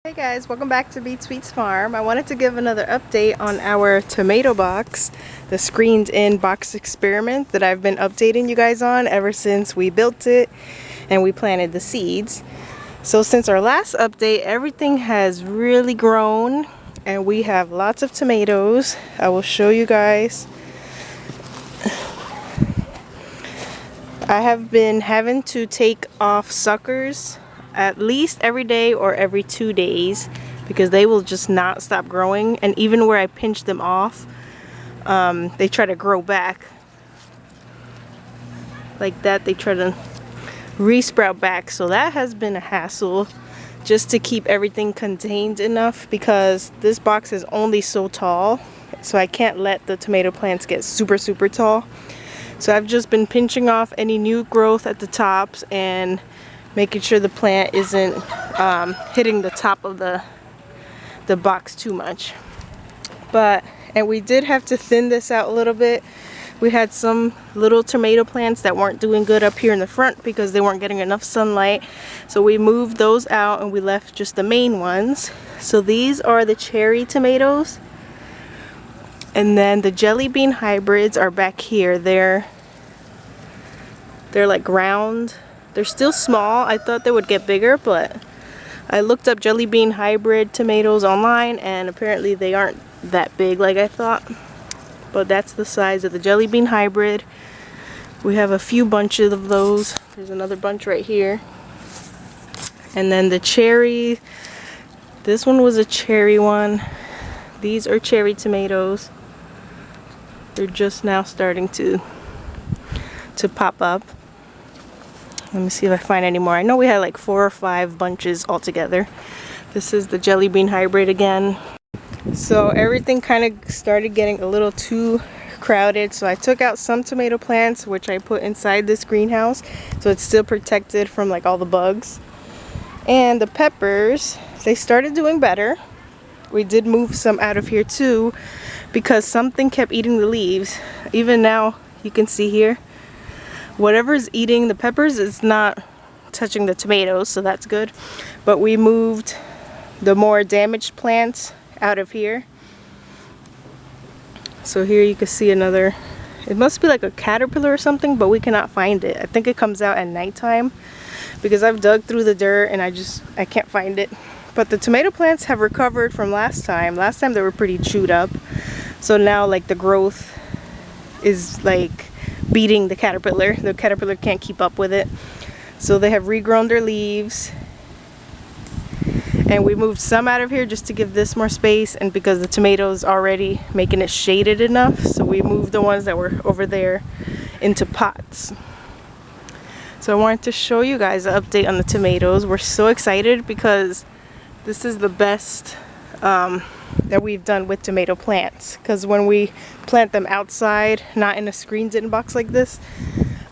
Hey guys, welcome back to Beet Sweets Farm. I wanted to give another update on our tomato box, the screened in box experiment that I've been updating you guys on ever since we built it and we planted the seeds. So since our last update, everything has really grown and we have lots of tomatoes. I will show you guys. I have been having to take off suckers at least every day or every 2 days because they will just not stop growing, and even where I pinch them off, they try to grow back like that. They try to re-sprout back, so that has been a hassle just to keep everything contained enough because this box is only so tall, so I can't let the tomato plants get super tall. So I've just been pinching off any new growth at the tops and making sure the plant isn't hitting the top of the box too much. And we did have to thin this out a little bit. We had some little tomato plants that weren't doing good up here in the front because they weren't getting enough sunlight. So we moved those out and we left just the main ones. So these are the cherry tomatoes. And then the jelly bean hybrids are back here. They're like round. They're still small. I thought they would get bigger, but I looked up jelly bean hybrid tomatoes online and apparently they aren't that big like I thought. But that's the size of the jelly bean hybrid. We have a few bunches of those. There's another bunch right here. And then the cherry, this one was a cherry one. These are cherry tomatoes. They're just now starting to pop up. Let me see if I find any more. I know we had like 4 or 5 bunches altogether. This is the jelly bean hybrid again. So everything kind of started getting a little too crowded, so I took out some tomato plants which I put inside this greenhouse so it's still protected from like all the bugs. And the peppers, they started doing better. We did move some out of here too because something kept eating the leaves. Even now you can see here, whatever's eating the peppers is not touching the tomatoes, so that's good. But we moved the more damaged plants out of here. So here you can see another, it must be like a caterpillar or something, but we cannot find it. I think it comes out at nighttime because I've dug through the dirt and I can't find it. But the tomato plants have recovered from last time. Last time they were pretty chewed up. So now like the growth is like beating the caterpillar. The caterpillar can't keep up with it. So they have regrown their leaves. And we moved some out of here just to give this more space, and because the tomatoes already making it shaded enough, so we moved the ones that were over there into pots. So I wanted to show you guys an update on the tomatoes. We're so excited because this is the best that we've done with tomato plants, because when we plant them outside, not in a screened in box like this,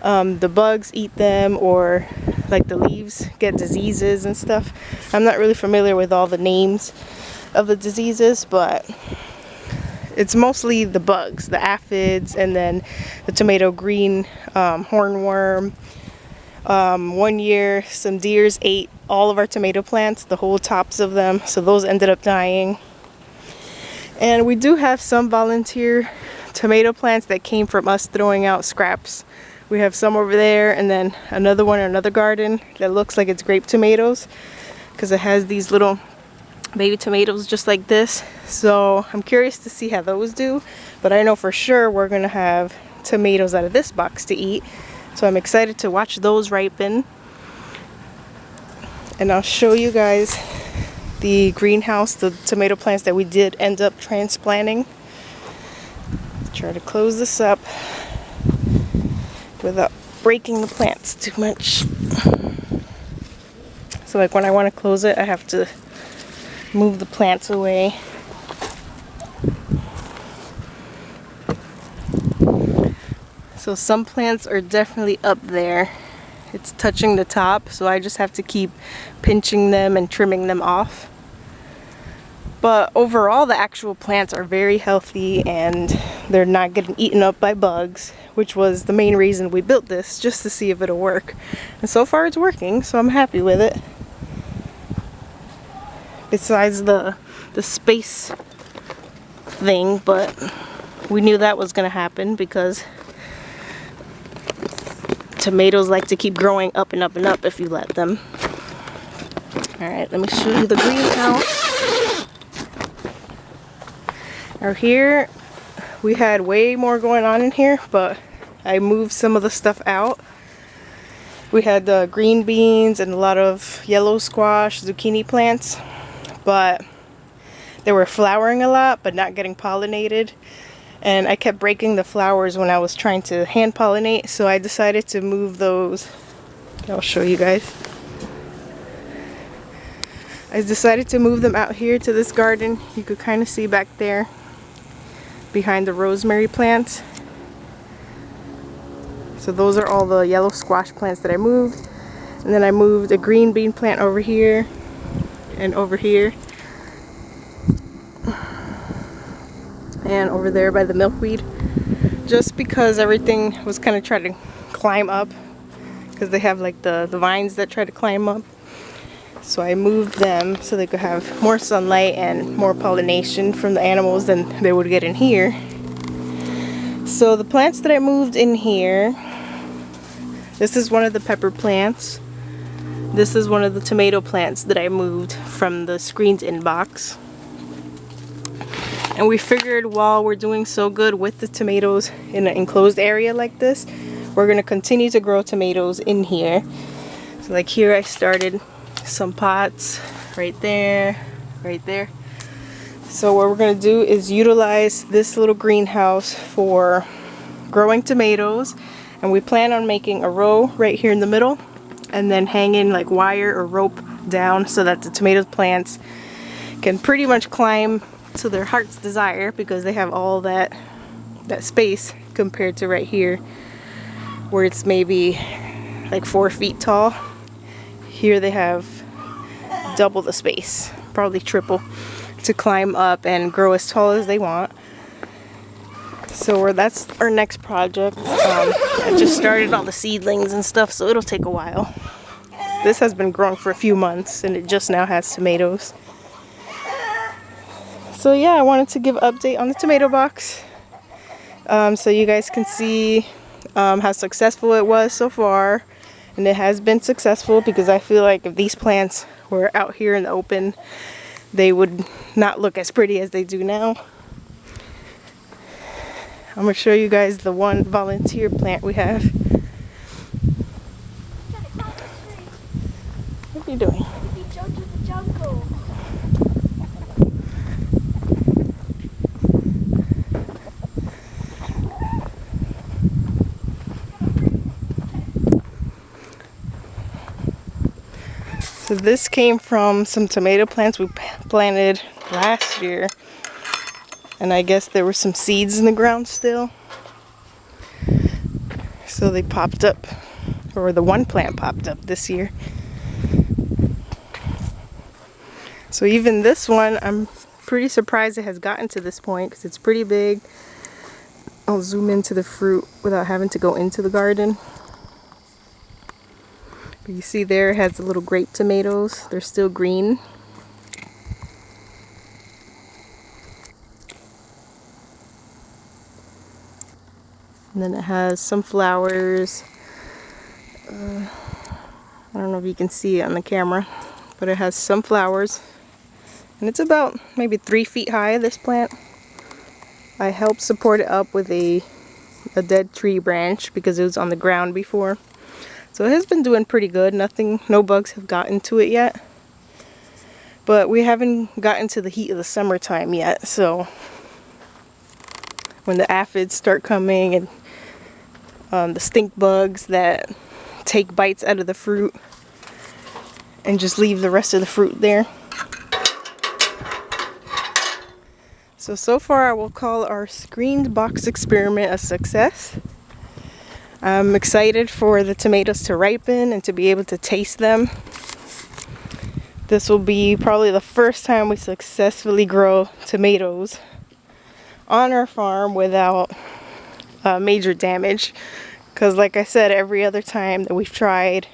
the bugs eat them, or like the leaves get diseases and stuff. I'm not really familiar with all the names of the diseases, but it's mostly the bugs, the aphids, and then the tomato green hornworm. 1 year some deers ate all of our tomato plants, the whole tops of them, so those ended up dying. And we do have some volunteer tomato plants that came from us throwing out scraps. We have some over there, and then another one in another garden that looks like it's grape tomatoes because it has these little baby tomatoes just like this. So I'm curious to see how those do, but I know for sure we're gonna have tomatoes out of this box to eat. So I'm excited to watch those ripen. And I'll show you guys the greenhouse, the tomato plants that we did end up transplanting. Try to close this up without breaking the plants too much. So like when I want to close it, I have to move the plants away. So some plants are definitely up there. It's touching the top, so I just have to keep pinching them and trimming them off. But overall, the actual plants are very healthy and they're not getting eaten up by bugs, which was the main reason we built this, just to see if it'll work. And so far it's working, so I'm happy with it. besides the space thing, but we knew that was gonna happen because tomatoes like to keep growing up and up and up if you let them. Alright, let me show you the greenhouse. Now here, we had way more going on in here, but I moved some of the stuff out. We had the green beans and a lot of yellow squash, zucchini plants, but they were flowering a lot but not getting pollinated. And I kept breaking the flowers when I was trying to hand pollinate, so I decided to move those. I'll show you guys. I decided to move them out here to this garden. You could kind of see back there behind the rosemary plants. So those are all the yellow squash plants that I moved. And then I moved a green bean plant over here and over here. And over there by the milkweed, just because everything was kind of trying to climb up, because they have like the vines that try to climb up. So I moved them so they could have more sunlight and more pollination from the animals than they would get in here. So the plants that I moved in here, this is one of the pepper plants. This is one of the tomato plants that I moved from the screened in box. And we figured while we're doing so good with the tomatoes in an enclosed area like this, we're going to continue to grow tomatoes in here. So like here I started some pots right there, right there. So what we're going to do is utilize this little greenhouse for growing tomatoes. And we plan on making a row right here in the middle and then hanging like wire or rope down so that the tomato plants can pretty much climb to their heart's desire, because they have all that space compared to right here where it's maybe like 4 feet tall. Here they have double the space, probably triple, to climb up and grow as tall as they want. So that's our next project. I just started all the seedlings and stuff, so it'll take a while. This has been growing for a few months and it just now has tomatoes. So yeah, I wanted to give an update on the tomato box, so you guys can see how successful it was so far. And it has been successful, because I feel like if these plants were out here in the open, they would not look as pretty as they do now. I'm going to show you guys the one volunteer plant we have. What are you doing? We jumped to the jungle. So this came from some tomato plants we planted last year, and I guess there were some seeds in the ground still, so they popped up, or the one plant popped up this year. So even this one, I'm pretty surprised it has gotten to this point, because it's pretty big. I'll zoom into the fruit without having to go into the garden. But you see there, it has the little grape tomatoes. They're still green. And then it has some flowers. I don't know if you can see it on the camera, but it has some flowers. And it's about maybe 3 feet high, this plant. I helped support it up with a dead tree branch because it was on the ground before. So it has been doing pretty good. No bugs have gotten to it yet. But we haven't gotten to the heat of the summertime yet. So when the aphids start coming and the stink bugs that take bites out of the fruit and just leave the rest of the fruit there. So far I will call our screened box experiment a success. I'm excited for the tomatoes to ripen and to be able to taste them. This will be probably the first time we successfully grow tomatoes on our farm without major damage. Because like I said, every other time that we've tried,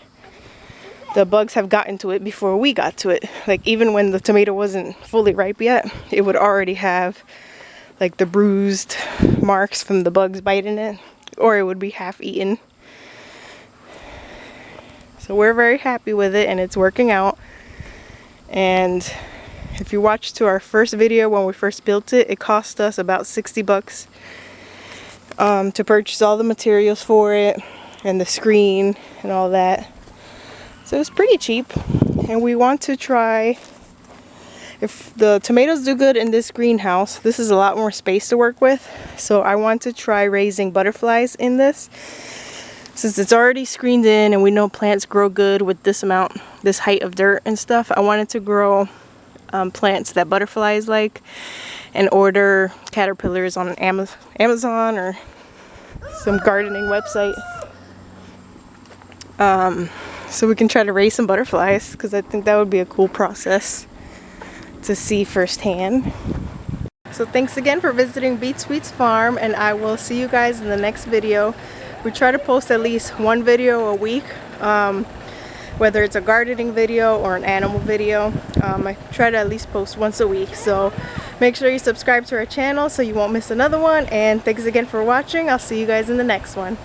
the bugs have gotten to it before we got to it. Like even when the tomato wasn't fully ripe yet, it would already have like the bruised marks from the bugs biting it, or it would be half eaten. So we're very happy with it and it's working out. And if you watched to our first video when we first built it, it cost us about 60 bucks to purchase all the materials for it and the screen and all that. So it's pretty cheap, and we want to try, if the tomatoes do good in this greenhouse, this is a lot more space to work with, so I want to try raising butterflies in this. Since it's already screened in and we know plants grow good with this amount, this height of dirt and stuff, I wanted to grow plants that butterflies like, and order caterpillars on Amazon or some gardening website. So we can try to raise some butterflies, because I think that would be a cool process to see firsthand. So thanks again for visiting Beet Sweets Farm, and I will see you guys in the next video. We try to post at least one video a week, whether it's a gardening video or an animal video. I try to at least post once a week, so make sure you subscribe to our channel so you won't miss another one, and thanks again for watching. I'll see you guys in the next one.